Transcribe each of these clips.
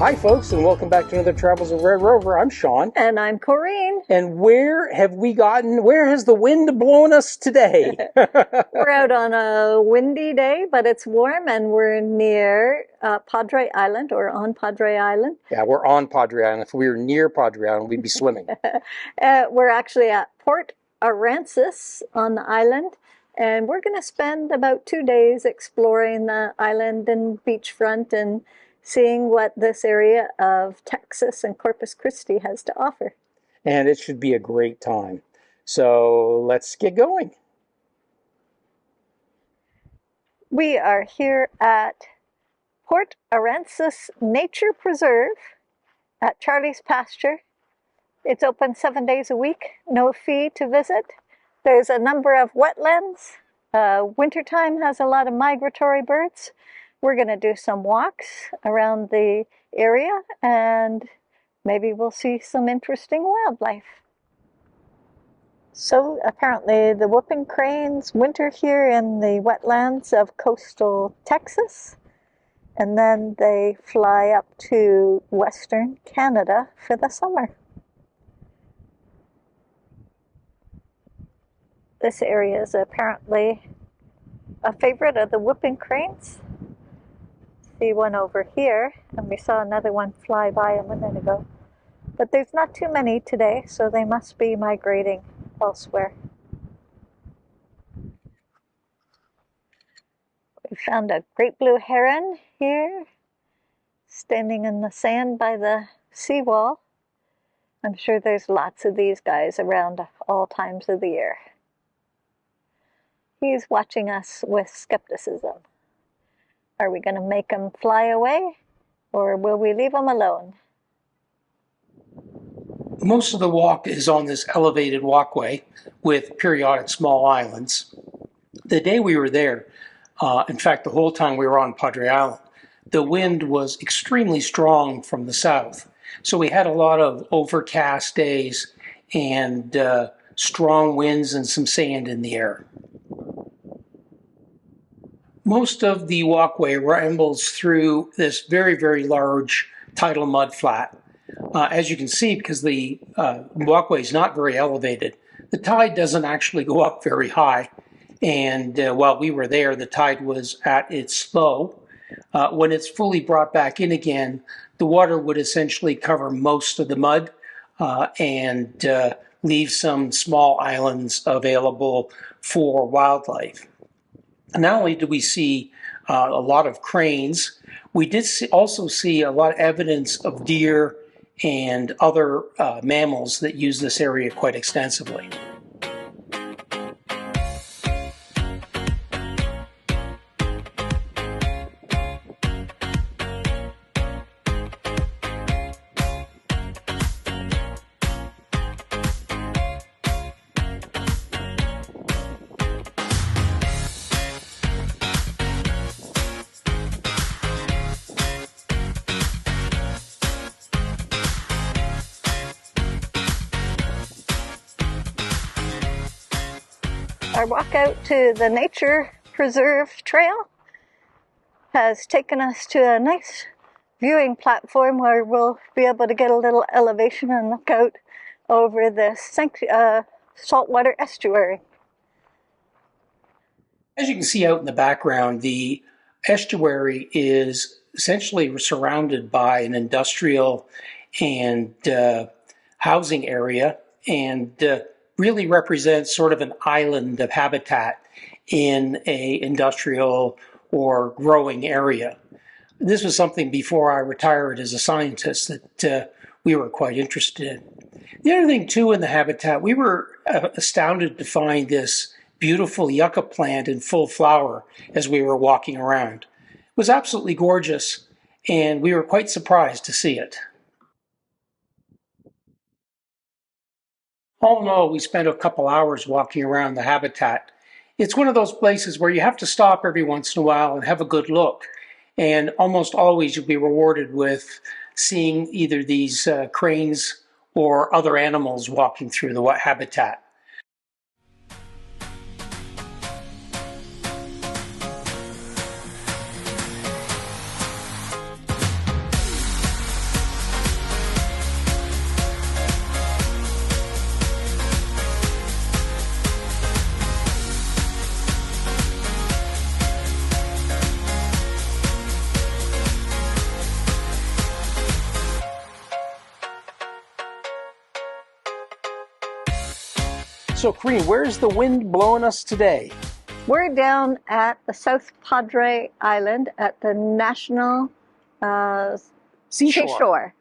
Hi folks, and welcome back to another Travels of Red Rover. I'm Shawn. And I'm Corinne. And where has the wind blown us today? We're out on a windy day, but it's warm, and we're near Padre Island, or on Padre Island. Yeah, we're on Padre Island. If we were near Padre Island, we'd be swimming. We're actually at Port Aransas on the island, and we're going to spend about 2 days exploring the island and beachfront and seeing what this area of Texas and Corpus Christi has to offer. And it should be a great time. So let's get going. We are here at Port Aransas Nature Preserve at Charlie's Pasture. It's open 7 days a week, no fee to visit. There's a number of wetlands. Wintertime has a lot of migratory birds. We're going to do some walks around the area, and maybe we'll see some interesting wildlife. So apparently the whooping cranes winter here in the wetlands of coastal Texas, and then they fly up to Western Canada for the summer. This area is apparently a favorite of the whooping cranes. See one over here, and we saw another one fly by a minute ago. But there's not too many today, so they must be migrating elsewhere. We found a great blue heron here, standing in the sand by the seawall. I'm sure there's lots of these guys around all times of the year. He's watching us with skepticism. Are we going to make him fly away, or will we leave him alone? Most of the walk is on this elevated walkway with periodic small islands. The day we were there, in fact, the whole time we were on Padre Island, the wind was extremely strong from the south. So we had a lot of overcast days and strong winds and some sand in the air. Most of the walkway rambles through this very, very large tidal mud flat. As you can see, because the walkway is not very elevated, the tide doesn't actually go up very high. And while we were there, the tide was at its low. When it's fully brought back in again, the water would essentially cover most of the mud and leave some small islands available for wildlife. Not only did we see a lot of cranes, we did also see a lot of evidence of deer and other mammals that use this area quite extensively. Our walk out to the Nature Preserve trail has taken us to a nice viewing platform where we'll be able to get a little elevation and look out over the saltwater estuary. As you can see out in the background, the estuary is essentially surrounded by an industrial and housing area, and really represents sort of an island of habitat in a industrial or growing area. This was something before I retired as a scientist that we were quite interested in. The other thing too in the habitat, we were astounded to find this beautiful yucca plant in full flower as we were walking around. It was absolutely gorgeous, and we were quite surprised to see it. All in all, we spent a couple hours walking around the habitat. It's one of those places where you have to stop every once in a while and have a good look. And almost always you'll be rewarded with seeing either these cranes or other animals walking through the habitat. So, Corinne, where's the wind blowing us today? We're down at the South Padre Island at the National Seashore.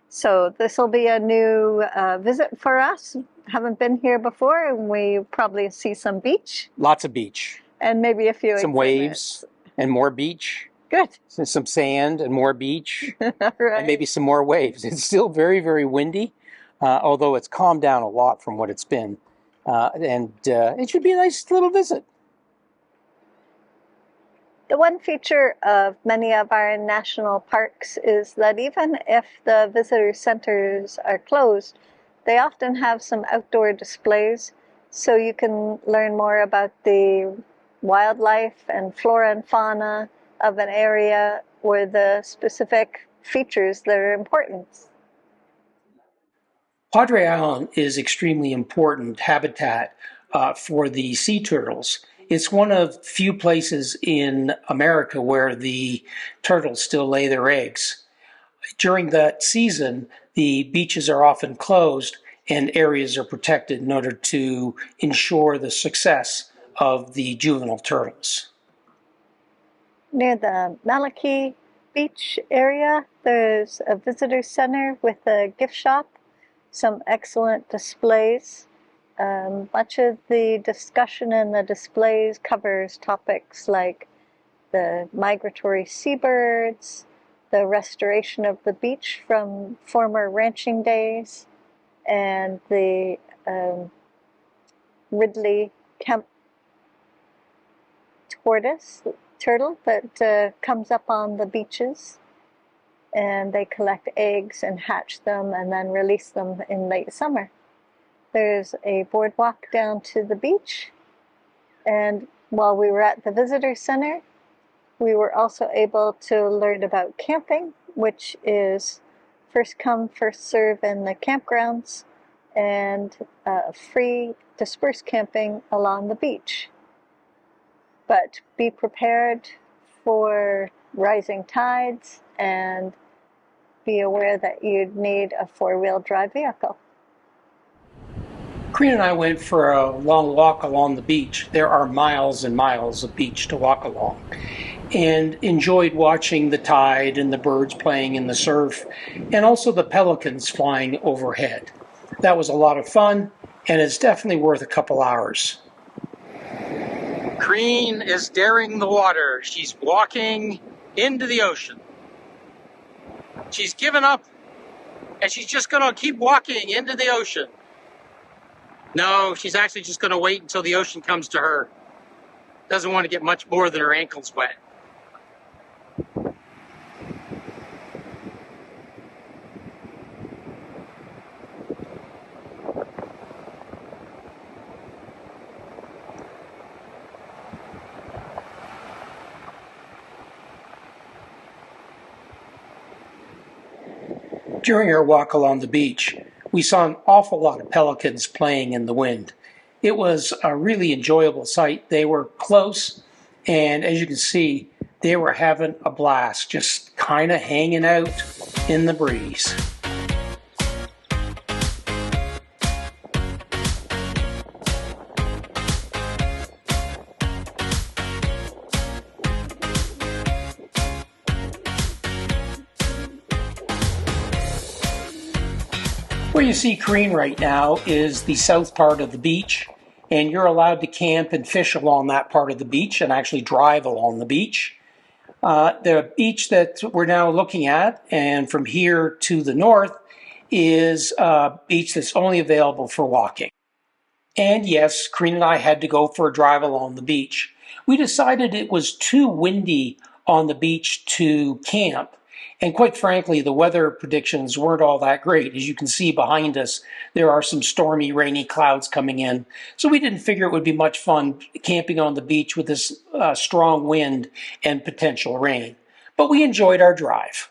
So this will be a new visit for us. Haven't been here before, and we probably see some beach. Lots of beach. And maybe a few some waves and more beach. Good. Some sand and more beach. Right. And maybe some more waves. It's still very, very windy, although it's calmed down a lot from what it's been. And it should be a nice little visit. The one feature of many of our national parks is that even if the visitor centers are closed, they often have some outdoor displays, so you can learn more about the wildlife and flora and fauna of an area or the specific features that are important. Padre Island is extremely important habitat for the sea turtles. It's one of few places in America where the turtles still lay their eggs. During that season, the beaches are often closed and areas are protected in order to ensure the success of the juvenile turtles. Near the Malaquite Beach area, there's a visitor center with a gift shop, some excellent displays. Much of the discussion in the displays covers topics like the migratory seabirds, the restoration of the beach from former ranching days, and the Ridley Kemp turtle that comes up on the beaches, and they collect eggs and hatch them and then release them in late summer. There's a boardwalk down to the beach, and while we were at the visitor center, we were also able to learn about camping, which is first come, first serve in the campgrounds, and free dispersed camping along the beach. But be prepared for rising tides and be aware that you'd need a four-wheel drive vehicle. Corinne and I went for a long walk along the beach. There are miles and miles of beach to walk along, and enjoyed watching the tide and the birds playing in the surf, and also the pelicans flying overhead. That was a lot of fun, and it's definitely worth a couple hours. Corinne is daring the water. She's walking into the ocean. She's given up, and she's just going to keep walking into the ocean. No, she's actually just going to wait until the ocean comes to her. Doesn't want to get much more than her ankles wet. During our walk along the beach, we saw an awful lot of pelicans playing in the wind. It was a really enjoyable sight. They were close, and as you can see, they were having a blast, just kind of hanging out in the breeze. Where you see Corinne right now is the south part of the beach, and you're allowed to camp and fish along that part of the beach and actually drive along the beach. The beach that we're now looking at, and from here to the north, is a beach that's only available for walking. And yes, Corinne and I had to go for a drive along the beach. We decided it was too windy on the beach to camp. And quite frankly, the weather predictions weren't all that great. As you can see behind us, there are some stormy, rainy clouds coming in. So we didn't figure it would be much fun camping on the beach with this strong wind and potential rain. But we enjoyed our drive.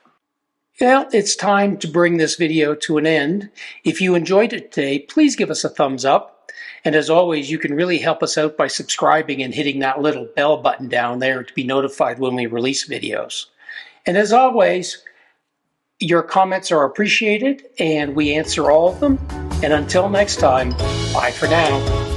Well, it's time to bring this video to an end. If you enjoyed it today, please give us a thumbs up. And as always, you can really help us out by subscribing and hitting that little bell button down there to be notified when we release videos. And as always, your comments are appreciated, and we answer all of them. And until next time, bye for now.